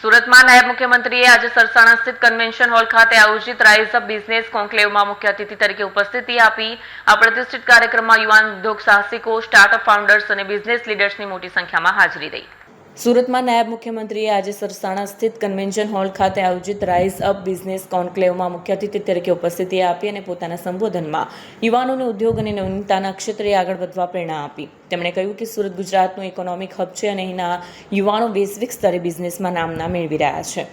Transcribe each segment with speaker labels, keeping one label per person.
Speaker 1: સુરતમાં નાયબ મુખ્યમંત્રીએ આજે સરસાણા સ્થિત કન્વેન્શન હોલ ખાતે આયોજિત રાઇઝ અપ બિઝનેસ કોન્ક્લેવમાં મુખ્ય અતિથિ તરીકે ઉપસ્થિતિ આપી. આ પ્રતિષ્ઠિત કાર્યક્રમમાં યુવાન ઉદ્યોગ સાહસિકો, સ્ટાર્ટઅપ ફાઉન્ડર્સ અને બિઝનેસ લીડર્સની મોટી સંખ્યામાં હાજરી રહી. સુરતમાં નાયબ મુખ્યમંત્રીએ આજે સરસાણા સ્થિત કન્વેન્શન હોલ ખાતે આયોજિત રાઇઝ અપ બિઝનેસ કોન્ક્લેવમાં મુખ્ય અતિથિ તરીકે ઉપસ્થિતિ આપી અને પોતાના સંબોધનમાં યુવાનોને ઉદ્યોગ અને નવીનતાના ક્ષેત્રે આગળ વધવા પ્રેરણા આપી. તેમણે કહ્યું કે સુરત ગુજરાતનું ઇકોનોમિક હબ છે અને અહીંના યુવાનો વૈશ્વિક સ્તરે બિઝનેસમાં નામના મેળવી રહ્યા છે.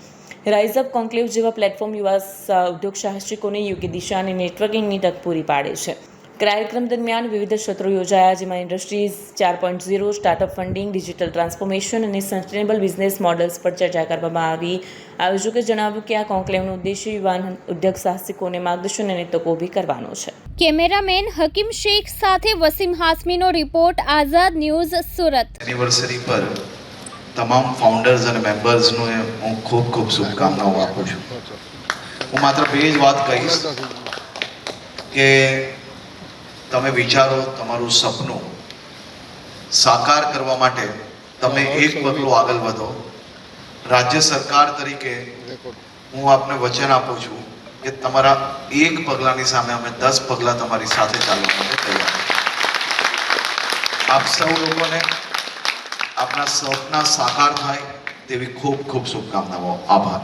Speaker 1: રાઇઝ અપ કોન્ક્લેવ જેવા પ્લેટફોર્મ યુવા ઉદ્યોગ સાહસિકોને યોગ્ય દિશા અને નેટવર્કિંગની તક પૂરી પાડે છે. કાર્યક્રમ દરમિયાન વિવિધ સત્રો યોજાયા, જેમાં industries 4.0, startup funding, digital transformation અને સસ્ટેનેબલ બિઝનેસ મોડલ્સ પર ચર્ચા કરવામાં આવી. આયોજકે જણાવ્યું કે આ કોન્ક્લેવનો ઉદ્દેશ્ય યુવાન ઉદ્યોગ સાહસિકોને માર્ગદર્શન અને તકો ઊભી કરવાનો છે.
Speaker 2: કેમેરામેન હકીમ શેખ સાથે વસીમ હાસમીનો રિપોર્ટ, આઝાદ ન્યૂઝ, સુરત.
Speaker 3: એનિવર્સરી પર તમામ ફાઉન્ડર્સ અને મેમ્બર્સનો હું ખૂબ ખૂબ શુભકામનાઓ આપું છું. હું માત્ર બે જ વાત કહીશ કે તમે વિચારો, તમારું સપનું સાકાર કરવા માટે તમે એક પગલું આગળ વધો. રાજ્ય સરકાર તરીકે હું આપને વચન આપું છું કે તમારા એક પગલાંની સામે અમે 10 પગલાં તમારી સાથે ચાલવા માટે તૈયાર. આપ સૌ લોકોને આપના સપના સાકાર થાય તેવી ખૂબ ખૂબ શુભકામનાઓ. આભાર.